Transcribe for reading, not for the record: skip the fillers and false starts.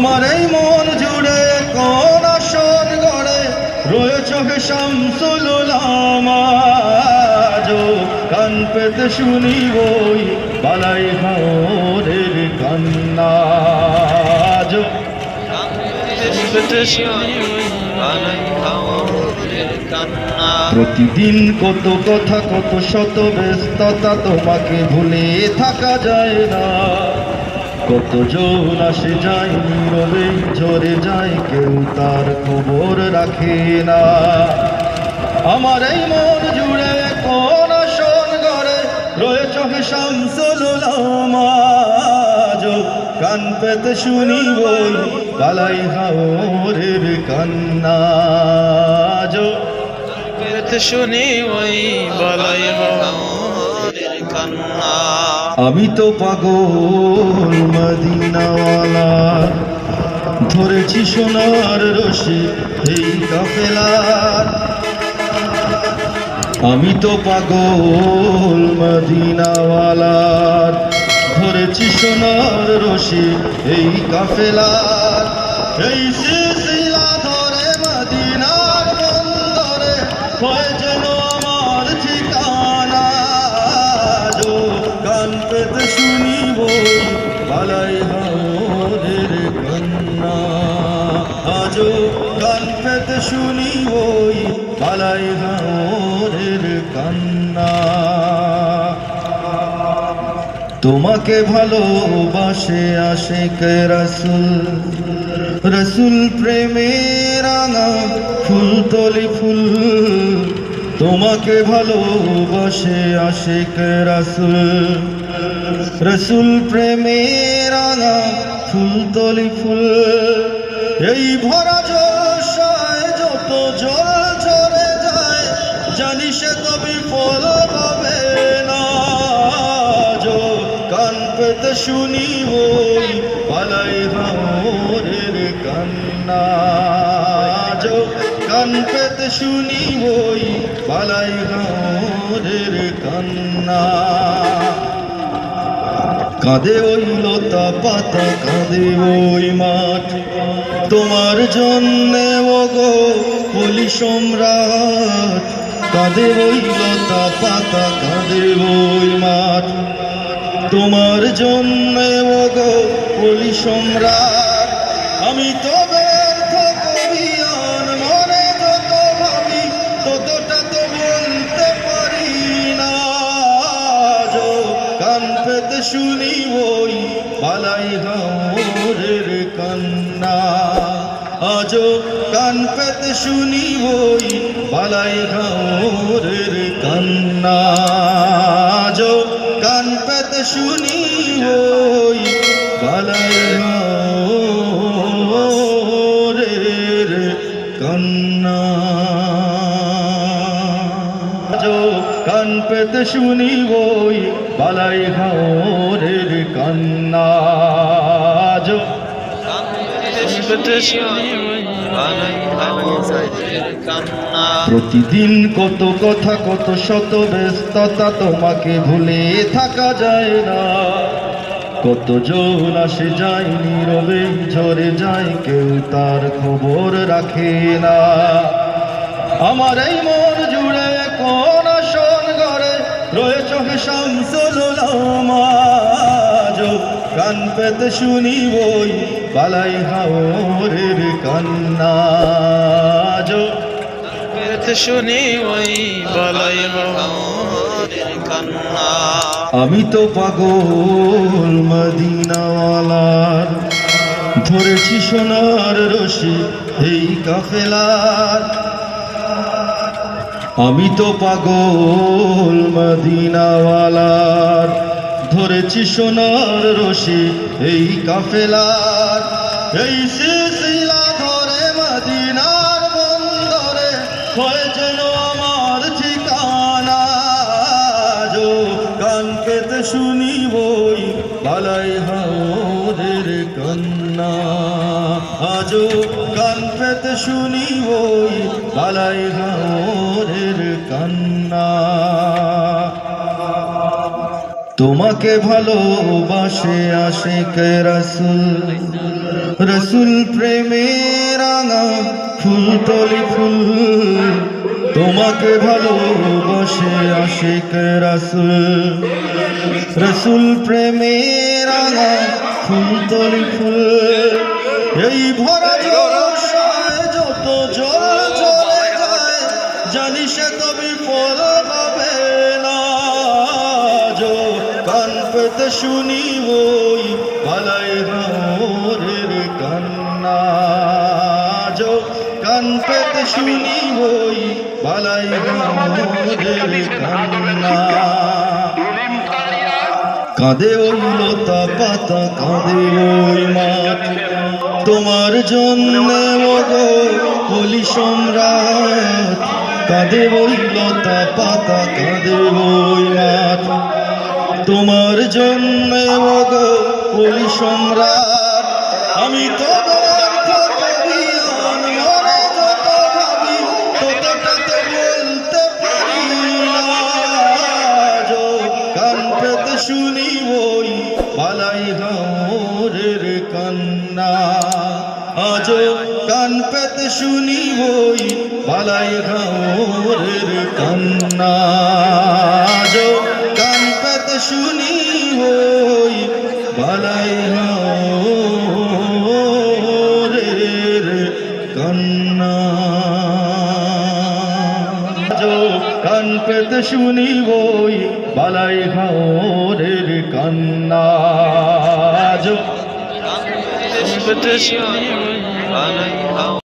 আমার এই মন জুড়ে কোন আসন গড়ে রয়েছ হে শামসুল উলামা। আজো কান পেতে শুনি ওই বালাই হাওরের কান্না। আজো প্রতিদিন কত কথা কত শত ব্যস্ততা, তোমাকে ভুলে থাকা যায় না। কতজন আসে যায় নীরবে ঝরে যায়, কেউ তার খবর রাখে না। আমার এই মন জুড়ে কোন আসন গড়ে রয়েছ হে শামসুল উলামা। আজো কান পেতে শুনি ওই বালাই হাওরের কান্না। আজো পেতে শুনি ওই বালাই হাওরের কান্না। আমি তো পাগল মদিনাওয়ালা, ধরেছি সোনার রশি এই কাফেলার। আমি তো পাগল মদিনাওয়ালার, ধরেছি সোনার রশি এই কাফেলার। এই সিলসিলা ধরে মদিনার বন্দরে হয় যেন আমার ঠিকানা। আজো কান পেতে শুনি ওই বালাই হাওরের কান্না। আজো কান পেতে শুনি ওই বালাই হাওরের কান্না। তোমাকে ভালোবাসে আশিক রাসূল, রাসূল প্রেমে রাঙা ফুলতলি ফুল। তোমাকে ভালোবাসে আশিক রাসূল, রাসূল প্রেমে রাঙা ফুলতলি ফুল। এই ভরা জলসায় যত জল ঝরে যায়, জানি সে কবি ফল পাবে না। আজো কান পেতে শুনি ওই বালাই হাওরের কান্না। আজো কান পেতে শুনি ওই বালাই হাওরের কান্না। কাঁদে ওই লতা পাতা, কাঁদে ওই মাঠ, তোমার জন্যে ওগো কলি সম্রাট। কাঁদে ওই লতা পাতা, কাঁদে ওই মাঠ, তোমার জন্যে ওগো কলি সম্রাট। আমি তো ব্যর্থ কবিয়ান, মনে যত ভাবি ততটা তো বলতে পারি না। আজো কান পেতে শুনি ওই বালাই হাওরের কান্না। আজো কান পেতে শুনি ওই বালাই হাওরের কান্না। আজো কান পেতে শুনি ওই বালাই হাওরের কান্না। আজো কান পেতে শুনি ওই বালাই হাওরের কান্না। আজো পেতে শুনি ওই বালাই হাওরের কান্না। প্রতিদিন কত কথা কত শত ব্যস্ততা, তোমাকে ভুলে থাকা যায় না। কতজন আসে যায় নীরবে ঝরে যায়, কেউ তার খবর রাখে না। আমার এই মন জুড়ে কোন আসন গড়ে রয়েছ হে শামসুল উলামা। আজো কান পেতে শুনি ওই বালাই হাওরের কান্না। আজো পেতে শুনি ওই বালাই হাওরের কান্না। আমি তো পাগল মদিনাওয়ালার, ধরেছি সোনার রশি এই কাফেলার। আমি তো পাগল মদিনাওয়ালার, ধরেছি সোনার রশি এই কাফেলার। এই সিলসিলা ধরে মদিনার বন্দরে হয় যেন আমার ঠিকানা। আজো কান পেতে শুনি ওই বালাই হাওরের কান্না। আজো কান পেতে শুনি ওই বালাই হাওরের কান্না। তোমাকে ভালোবাসে আশিক রাসূল, রাসূল প্রেমে রাঙা ফুলতলি ফুল। তোমাকে ভালোবাসে আশিক রাসূল, রাসূল প্রেমে রাঙা ফুলতলি ফুল। এই ভরা জলাশয়ে যত জল চলে যায়, জানি সে তো বিফল হবে না। যো কান পেতে শুনি ওই বালাই ঘরের কান্না, যো কান পেতে শুনি ওই বালাই ঘরের কান্না। কাঁদে ওই লতা পাতা, কাঁদে ওই মাঠ, তোমার জন্যে ওগো কলি সম্রাট। কাঁদে ওই লতা পাতা, কাঁদে ওই মাঠ, তোমার জন্যে ওগো কলি সম্রাট। আমি তোমার কবিয়ান মনে যত ভাবি, ততটা তো বলতে পারি না। যো কান পেতে শুনি ওই বালাই ঘরের কান্না, আজো কান পেতে শুনি ওই বালাই ঘরের কান্না। আজো কান পেতে শুনি ওই বালাই ঘরের কান্না। আজো কান পেতে শুনি ওই বালাই ঘরের কান্না। আজো পেতে শুনি ওই বালাই